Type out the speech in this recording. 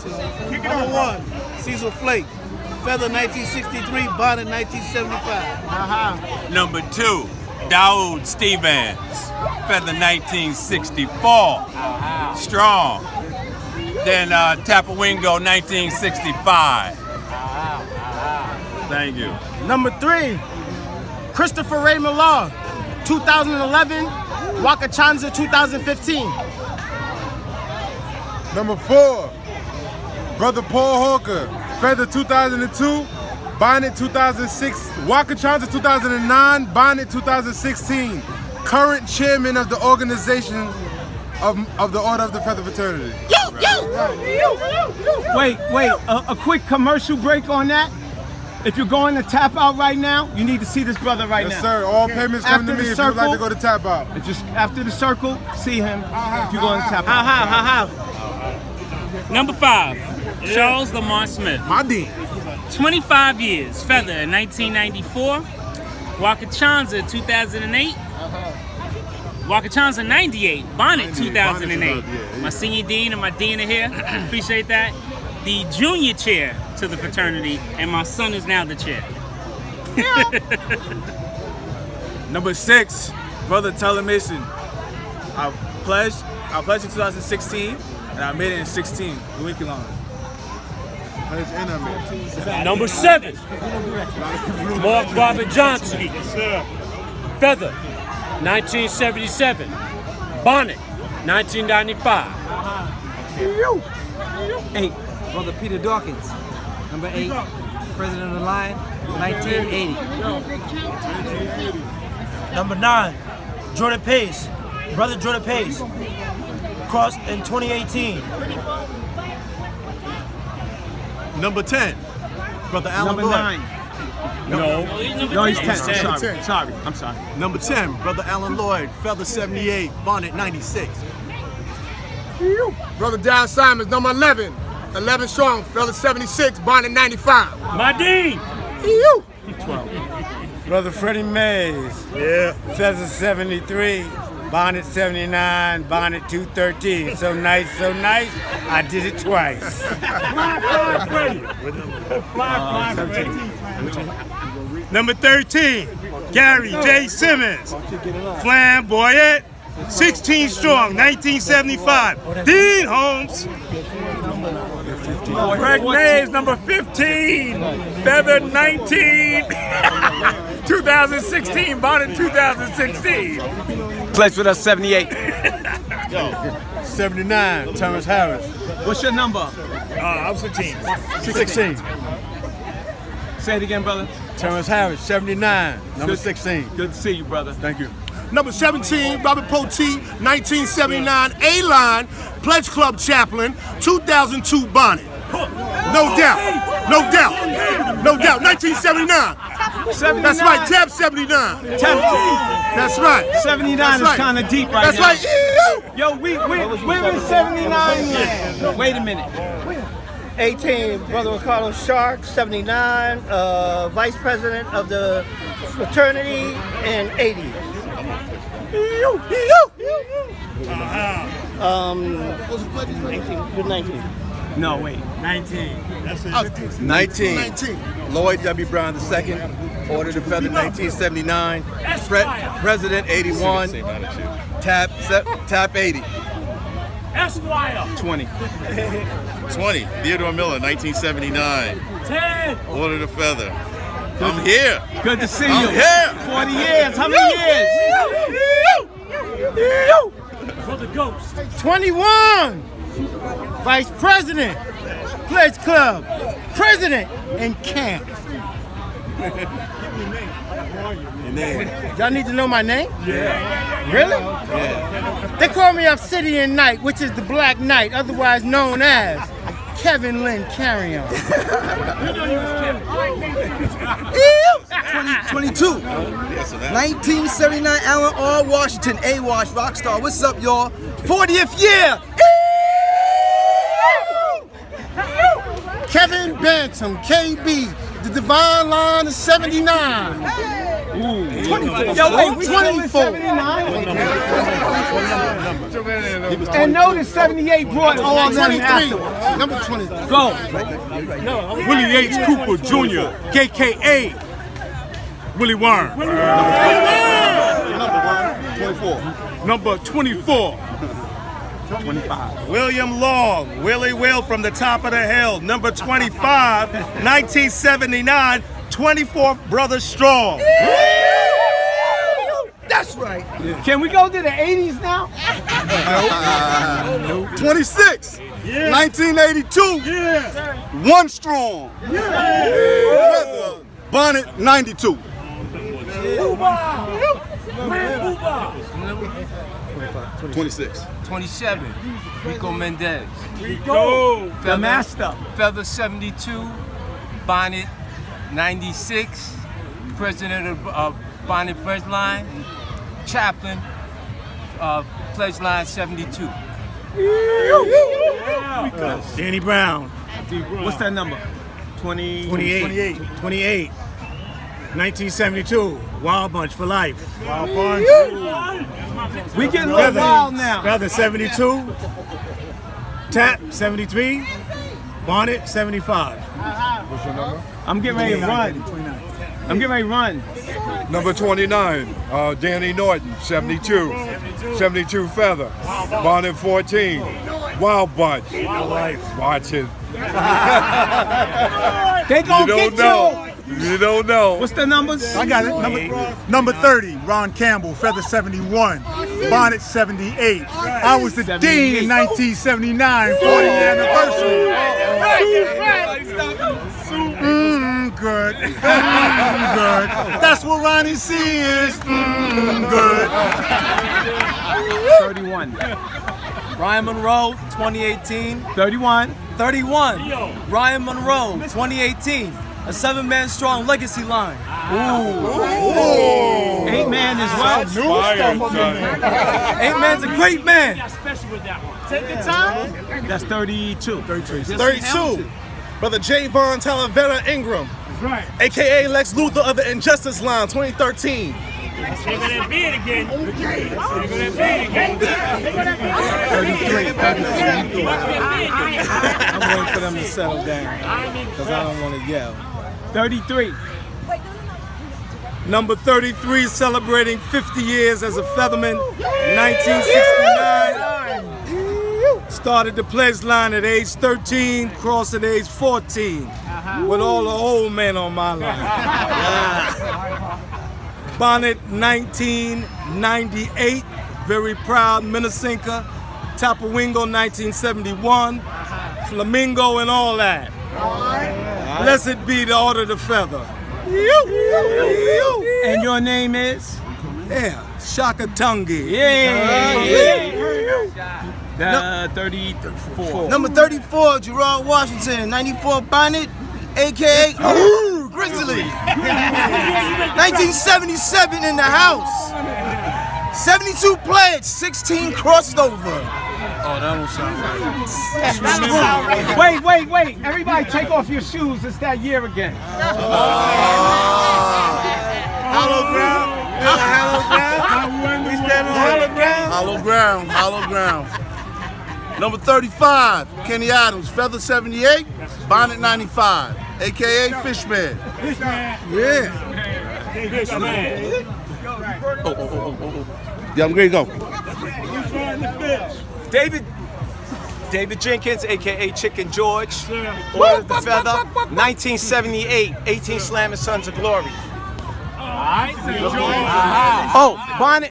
Number 1, Cecil Flake. Feather 1963, bonnet 1975. Number 2, Daoud Stevens. Feather 1964. Strong. Then Tapawingo 1965. Thank you. Number 3, Christopher Raymond Law, 2011, Wakachanza 2015. Number 4, Brother Paul Hawker, Feather 2002, bonnet 2006, Wakachanza 2009, bonnet 2016. Current chairman of the organization of the Order of the Feather Fraternity. Wait, a quick commercial break on that. If you're going to tap out right now, you need to see this brother right now. Yes, sir. All payments come to me if you'd like to go to tap out. Just after the circle, see him if you're going to tap out. Number 5, Charles Lamont Smith. My dean. 25 years, Feather in 1994, Wakachanza 2008, Wakachanza 98, bonnet 2008. My senior dean and my dean are here. Appreciate that. The junior chair to the fraternity, and my son is now the chair. Number 6, Brother Tyler Mason. I pledged in 2016, and I made it in 16, the week long. Number 7, Mark Robert Johnson. Feather, 1977. Bonnet, 1995. 8, Brother Peter Dawkins. Number 8, President of the Line, 1980. Number 9, Jordan Pace. Brother Jordan Pace. Crossed in 2018. Number 10, Brother Alan Number Lloyd. 9. No, he's 10. I'm sorry. Number 10, Brother Alan Lloyd. Feather 78, bonnet 96. Brother Don Simons, number 11. 11 strong, Feather 76, bonnet 95. my dean. 12. Brother Freddie Mays. Yeah. Feather 73, bonnet 79, bonnet 213. So nice, I did it twice. Number 13, Gary J. Simmons. Flamboyant, 16 strong, 1975. Dean Holmes. Greg Mays, number 15. Feather 19. 2016, bonnet 2016. Pledge with us 78. 79, Thomas Harris. What's your number? I was 15. 16, Say it again, brother. Thomas Harris. 79, number 16. Good to see you, brother. Thank you. Number 17, Robert Poteet, 1979, A-Line, Pledge Club Chaplain, 2002 bonnet. No doubt, 1979. That's right, tab 79. That's right. 79 That's is right. kind of deep right That's now. right. Yo, we're in 79 land. Wait a minute. 18, Brother Ricardo Shark, 79, Vice President of the fraternity, and 80. You're 19. No, wait. 19. 19. Lloyd W. Brown II, Order of the Feather 1979. President 81. Tap 80. Esquire. 20. 20, Theodore Miller, 1979. 10. Order the Feather. I'm here. Good to see I'm you. here. 40 years. How many years? Brother Ghost. 21. Vice President. Pledge Club. President and camp. Your name. Y'all need to know my name? Yeah. Really? Yeah. They call me Obsidian Knight, which is the Black Knight, otherwise known as Kevin Lynn Carrion. 22. 1979, Alan R. Washington, A-Wash, Rockstar. What's up, y'all? 40th year. Kevin Bantam, KB, the Divine Line of 79. Yo, wait, we 24. 79? And notice 78 brought all them afterwards. Number 20. Go. Willie H. Cooper Jr., KKA Willie Worm. Number 24. 25. William Long, Willie Will from the top of the hill. Number 25, 1979, 24th Brothers Strong. That's right. Can we go to the 80s now? 26. 1982. One Strong. Bonnet 92. 26. 27, Rico Mendez. The master. Feather 72, Bonnet 96, President of Bonnet Pledge Line, Chaplain, Pledge Line 72. Danny Brown. What's that number? 28. 1972, Wild Bunch for life. Wild Bunch. We getting a little wild now. Feather 72, Tap 73, Bonnet 75. I'm getting ready to run. I'm getting ready to run. Number 29, Danny Norton, 72. 72 Feather. Bonnet 14. Wild Bunch. Watch it. They gonna get you. You don't know. What's the numbers? I got it. Number 30, Ron Campbell, Feather 71, Bonnet 78. I was the dean in 1979, 40th anniversary. Good. Good. That's what Ronnie C is. Good. 31. Ryan Monroe, 2018. 31. 31. Ryan Monroe, 2018. A 7-man strong legacy line. Ooh. 8-man as well. 8-man's a great man. Take your time. That's 32. 32, Brother Javon Talavera Ingram, a.k.a. Lex Luthor of the Injustice Line, 2013. Take that beard again. Take that beard again. 33. I'm waiting for them to settle down because I don't want to yell. 33. Number 33, celebrating 50 years as a Featherman, 1969. Started the pledge line at age 13, crossed at age 14, with all the old men on my line. Bonnet 1998, very proud Minisinker, Tapawingo 1971, Flamingo and all that. Blessed be the order of the feather. And your name is? Yeah, Shaka Tungi. Yeah. 34. Number 34, Gerard Washington, 94 Bonnet, a.k.a. Grizzly. 1977 in the house. 72 pledge, 16 crossed over. Oh, that don't sound right. Wait. Everybody take off your shoes. It's that year again. Hollow ground. We stand on hollow ground. Hollow ground. Number 35, Kenny Adams, Feather 78, Bonnet 95, a.k.a. Fishman. Yeah. Yeah, I'm ready to go. David Jenkins, a.k.a. Chicken George, Order of the Feather, 1978, 18 Slam and Sons of Glory. All right. Oh, Bonnet